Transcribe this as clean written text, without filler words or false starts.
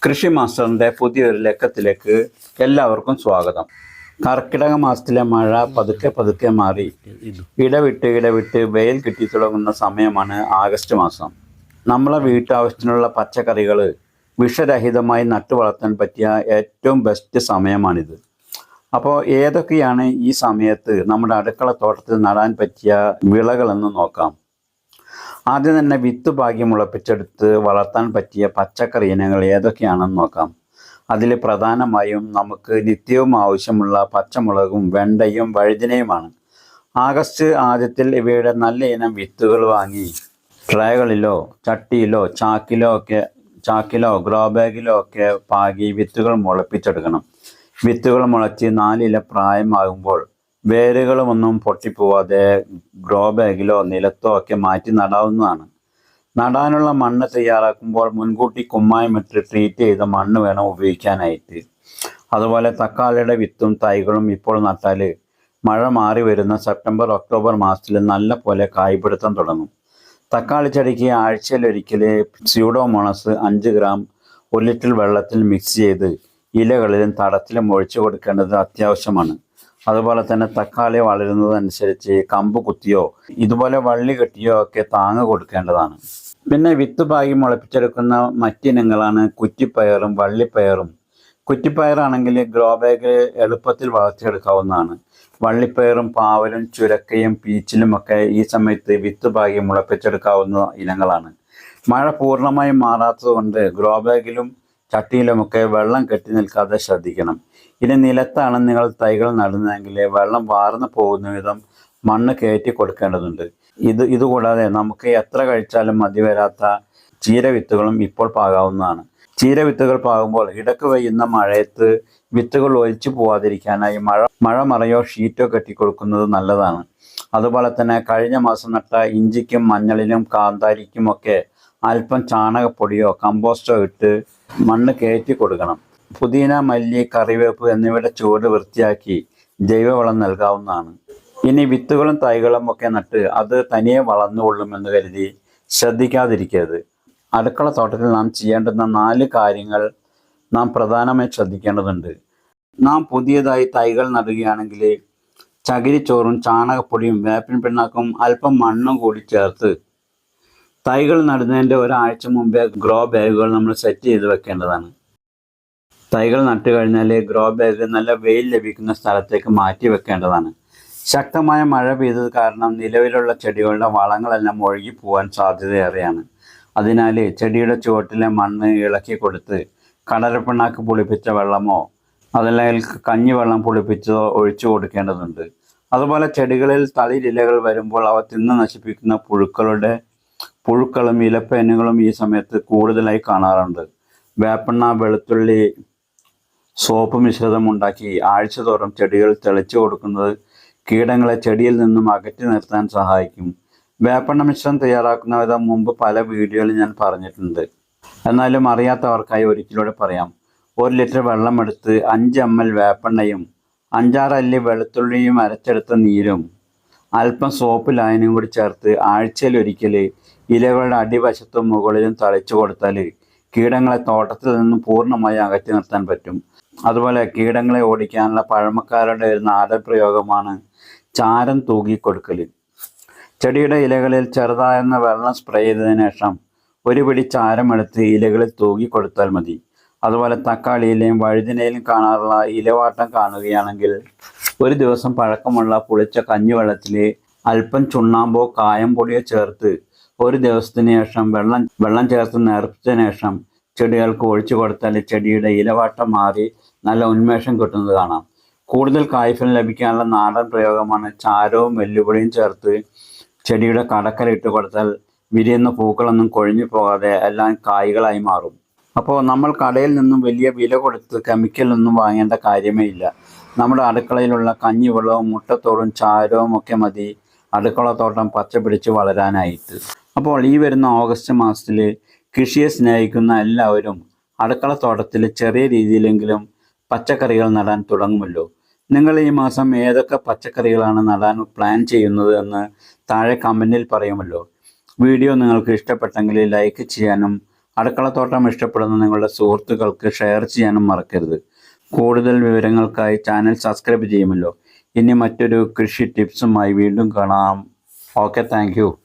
കൃഷി മാസ്റ്ററിൻ്റെ പുതിയൊരു ലക്കത്തിലേക്ക് എല്ലാവർക്കും സ്വാഗതം. കർക്കിടക മാസത്തിലെ മഴ പതുക്കെ പതുക്കെ മാറി ഇടവിട്ട് വെയിൽ കിട്ടി തുടങ്ങുന്ന സമയമാണ് ആഗസ്റ്റ് മാസം. നമ്മളെ വീട്ടാവശ്യത്തിനുള്ള പച്ചക്കറികൾ വിഷരഹിതമായി നട്ടു വളർത്താൻ പറ്റിയ ഏറ്റവും ബെസ്റ്റ് സമയമാണിത്. അപ്പോൾ ഏതൊക്കെയാണ് ഈ സമയത്ത് നമ്മുടെ അടുക്കള തോട്ടത്തിൽ നടാൻ പറ്റിയ വിളകളെന്ന് നോക്കാം. ആദ്യം തന്നെ വിത്ത് പാകി മുളപ്പിച്ചെടുത്ത് വളർത്താൻ പറ്റിയ പച്ചക്കറി ഇനങ്ങൾ ഏതൊക്കെയാണെന്ന് നോക്കാം. അതിൽ പ്രധാനമായും നമുക്ക് നിത്യവും ആവശ്യമുള്ള പച്ചമുളകും വെണ്ടയും വഴുതിനയുമാണ്. ആഗസ്റ്റ് ആദ്യത്തിൽ ഇവയുടെ നല്ല ഇനം വിത്തുകൾ വാങ്ങി ട്രേകളിലോ ചട്ടിയിലോ ചാക്കിലോ ഗ്രോ ബാഗിലോ ഒക്കെ പാകി വിത്തുകൾ മുളപ്പിച്ചെടുക്കണം. വിത്തുകൾ മുളച്ച് 4 ഇല പ്രായമാകുമ്പോൾ വേരുകളുമൊന്നും പൊട്ടിപ്പോവാതെ ഗ്രോ ബാഗിലോ നിലത്തോ ഒക്കെ മാറ്റി നടാവുന്നതാണ്. നടാനുള്ള മണ്ണ് തയ്യാറാക്കുമ്പോൾ മുൻകൂട്ടി കുമ്മായമിട്ട് ട്രീറ്റ് ചെയ്ത മണ്ണ് വേണം ഉപയോഗിക്കാനായിട്ട്. അതുപോലെ തക്കാളിയുടെ വിത്തും തൈകളും ഇപ്പോൾ നട്ടാൽ മഴ മാറി വരുന്ന സെപ്റ്റംബർ ഒക്ടോബർ മാസത്തിൽ നല്ല പോലെ കായ്പിടുത്തം തുടങ്ങും. തക്കാളി ചെടിക്ക് ആഴ്ചയിലൊരിക്കൽ സ്യൂഡോമോണസ് 5 ഗ്രാം 1 ലിറ്റർ വെള്ളത്തിൽ മിക്സ് ചെയ്ത് ഇലകളിലും തടത്തിലും ഒഴിച്ചു കൊടുക്കേണ്ടത് അത്യാവശ്യമാണ്. അതുപോലെ തന്നെ തക്കാളി വളരുന്നതനുസരിച്ച് കമ്പ് കുത്തിയോ ഇതുപോലെ വള്ളി കെട്ടിയോ ഒക്കെ താങ്ങ് കൊടുക്കേണ്ടതാണ്. പിന്നെ വിത്ത് പാകി മുളപ്പിച്ചെടുക്കുന്ന മറ്റിനങ്ങളാണ് കുറ്റിപ്പയറും വള്ളിപ്പയറും. കുറ്റിപ്പയറാണെങ്കിൽ ഗ്രോ ബാഗ് എളുപ്പത്തിൽ വളർത്തിയെടുക്കാവുന്നതാണ്. വള്ളിപ്പയറും പാവലും ചുരക്കയും പീച്ചിലും ഒക്കെ ഈ സമയത്ത് വിത്ത് പാകി മുളപ്പിച്ചെടുക്കാവുന്ന ഇനങ്ങളാണ്. മഴ പൂർണ്ണമായും മാറാത്തതുകൊണ്ട് ഗ്രോ ബാഗിലും ചട്ടിയിലുമൊക്കെ വെള്ളം കെട്ടി നിൽക്കാതെ ശ്രദ്ധിക്കണം. ഇനി നിലത്താണ് നിങ്ങൾ തൈകൾ നടുന്നതെങ്കിൽ വെള്ളം വാർന്നു പോകുന്ന വിധം മണ്ണ് കയറ്റി കൊടുക്കേണ്ടതുണ്ട്. ഇതുകൂടാതെ നമുക്ക് എത്ര കഴിച്ചാലും മതി വരാത്ത ചീരവിത്തുകളും ഇപ്പോൾ പാകാവുന്നതാണ്. ചീരവിത്തുകൾ പാകുമ്പോൾ ഇടക്ക് പെയ്യുന്ന മഴയത്ത് വിത്തുകൾ ഒലിച്ചു പോവാതിരിക്കാനായി മഴ മറയോ ഷീറ്റോ കെട്ടിക്കൊടുക്കുന്നത് നല്ലതാണ്. അതുപോലെ തന്നെ കഴിഞ്ഞ മാസം നട്ട ഇഞ്ചിക്കും മഞ്ഞളിനും കാന്താരിക്കുമൊക്കെ അല്പം ചാണകപ്പൊടിയോ കമ്പോസ്റ്റോ ഇട്ട് മണ്ണ് കയറ്റി കൊടുക്കണം. പുതിന, മല്ലി, കറിവേപ്പ് എന്നിവയുടെ ചുവട് വൃത്തിയാക്കി ജൈവവളം നൽകാവുന്നതാണ്. ഇനി വിത്തുകളും തൈകളും ഒക്കെ നട്ട് അത് തനിയെ വളർന്നുകൊള്ളുമെന്ന് കരുതി ശ്രദ്ധിക്കാതിരിക്കരുത്. അടുക്കള തോട്ടത്തിൽ നാം ചെയ്യേണ്ടുന്ന 4 കാര്യങ്ങൾ നാം പ്രധാനമായി ശ്രദ്ധിക്കേണ്ടതുണ്ട്. നാം പുതിയതായി തൈകൾ നടുകയാണെങ്കിൽ ചകിരിച്ചോറും ചാണകപ്പൊടിയും വേപ്പിൻ പിണ്ണാക്കും അല്പം മണ്ണും കൂടി ചേർത്ത് തൈകൾ നടുന്നതിൻ്റെ ഒരാഴ്ച മുമ്പേ ഗ്രോ ബാഗുകൾ നമ്മൾ സെറ്റ് ചെയ്ത് വെക്കേണ്ടതാണ്. തൈകൾ നട്ടു കഴിഞ്ഞാൽ ഗ്രോ ബാഗ് നല്ല വെയിൽ ലഭിക്കുന്ന സ്ഥലത്തേക്ക് മാറ്റി വെക്കേണ്ടതാണ്. ശക്തമായ മഴ പെയ്തത് കാരണം നിലവിലുള്ള ചെടികളുടെ വളങ്ങളെല്ലാം ഒഴുകി പോകാൻ സാധ്യതയേറെയാണ്. അതിനാൽ ചെടിയുടെ ചുവട്ടിലെ മണ്ണ് ഇളക്കി കൊടുത്ത് കടലപ്പിണ്ണാക്ക് പുളിപ്പിച്ച വെള്ളമോ അതല്ലെങ്കിൽ കഞ്ഞിവെള്ളം പുളിപ്പിച്ചതോ ഒഴിച്ചു കൊടുക്കേണ്ടതുണ്ട്. അതുപോലെ ചെടികളിൽ തളിരിലകൾ വരുമ്പോൾ അവ തിന്ന് നശിപ്പിക്കുന്ന പുഴുക്കളും ഇലപ്പേനുകളും ഈ സമയത്ത് കൂടുതലായി കാണാറുണ്ട്. വേപ്പെണ്ണ, വെളുത്തുള്ളി, സോപ്പ് മിശ്രിതം ഉണ്ടാക്കി ആഴ്ചതോറും ചെടികൾ തെളിച്ചു കൊടുക്കുന്നത് കീടങ്ങളെ ചെടിയിൽ നിന്നും അകറ്റി നിർത്താൻ സഹായിക്കും. വേപ്പെണ്ണ മിശ്രം തയ്യാറാക്കുന്ന വിധം മുമ്പ് പല വീഡിയോയിൽ ഞാൻ പറഞ്ഞിട്ടുണ്ട്. എന്നാലും അറിയാത്തവർക്കായി ഒരിക്കലൂടെ പറയാം. 1 ലിറ്റർ വെള്ളം എടുത്ത് 5 ml വേപ്പെണ്ണയും 5-6 അല്ലി വെളുത്തുള്ളിയും അരച്ചെടുത്ത നീരും അല്പം സോപ്പ് ലായനിയും കൂടി ചേർത്ത് ആഴ്ചയിലൊരിക്കൽ ഇലകളുടെ അടിവശത്തും മുകളിലും തളിച്ചു കൊടുത്താൽ കീടങ്ങളെ തോട്ടത്തിൽ നിന്നും പൂർണ്ണമായി അകറ്റി നിർത്താൻ പറ്റും. അതുപോലെ കീടങ്ങളെ ഓടിക്കാനുള്ള പഴമക്കാരുടെ ഒരു നാടൻ പ്രയോഗമാണ് ചാരം തൂകി കൊടുക്കൽ. ചെടിയുടെ ഇലകളിൽ ചെറുതായെന്ന വെള്ളം സ്പ്രേ ചെയ്തതിനു ശേഷം 1 പിടി ചാരമെടുത്ത് ഇലകളിൽ തൂകി കൊടുത്താൽ മതി. അതുപോലെ തക്കാളിയിലെയും വഴുതിനയിലും കാണാറുള്ള ഇലവാട്ടം കാണുകയാണെങ്കിൽ 1 ദിവസം പഴക്കമുള്ള പുളിച്ച കഞ്ഞിവെള്ളത്തിൽ അല്പം ചുണ്ണാമ്പോ കായം പൊടിയോ ചേർത്ത് 1 ദിവസത്തിന് ശേഷം വെള്ളം ചേർത്ത് നേർപ്പിച്ചതിന് ശേഷം ചെടികൾക്ക് ഒഴിച്ചു കൊടുത്താൽ ചെടിയുടെ ഇലവാട്ടം മാറി നല്ല ഉന്മേഷം കിട്ടുന്നത് കാണാം. കൂടുതൽ കായ്ഫലം ലഭിക്കാനുള്ള നാടൻ പ്രയോഗമാണ് ചാരവും വെല്ലുവിളിയും ചേർത്ത് ചെടിയുടെ കടക്കലിട്ട് കൊടുത്താൽ വിരിയുന്ന പൂക്കളൊന്നും കൊഴിഞ്ഞു പോകാതെ എല്ലാം കായ്കളായി മാറും. അപ്പോൾ നമ്മൾ കടയിൽ നിന്നും വലിയ വില കൊടുത്ത് കെമിക്കലൊന്നും വാങ്ങേണ്ട കാര്യമേ ഇല്ല. നമ്മുടെ അടുക്കളയിലുള്ള കഞ്ഞിവെള്ളവും മുട്ടത്തോടും ചാരവും ഒക്കെ മതി അടുക്കള തോട്ടം പച്ച പിടിച്ച് വളരാനായിട്ട്. അപ്പോൾ ഈ വരുന്ന ഓഗസ്റ്റ് മാസത്തിൽ കൃഷിയെ സ്നേഹിക്കുന്ന എല്ലാവരും അടുക്കള തോട്ടത്തിൽ ചെറിയ രീതിയിലെങ്കിലും പച്ചക്കറികൾ നടാൻ തുടങ്ങുമല്ലോ. നിങ്ങൾ ഈ മാസം ഏതൊക്കെ പച്ചക്കറികളാണ് നടാൻ പ്ലാൻ ചെയ്യുന്നത് എന്ന് താഴെ കമൻറ്റിൽ പറയുമല്ലോ. വീഡിയോ നിങ്ങൾക്ക് ഇഷ്ടപ്പെട്ടെങ്കിൽ ലൈക്ക് ചെയ്യാനും അടുക്കളത്തോട്ടം ഇഷ്ടപ്പെടുന്ന നിങ്ങളുടെ സുഹൃത്തുക്കൾക്ക് ഷെയർ ചെയ്യാനും മറക്കരുത്. കൂടുതൽ വിവരങ്ങൾക്കായി ചാനൽ സബ്സ്ക്രൈബ് ചെയ്യുമല്ലോ. ഇനി മറ്റൊരു കൃഷി ടിപ്സുമായി വീണ്ടും കാണാം. Okay, thank you.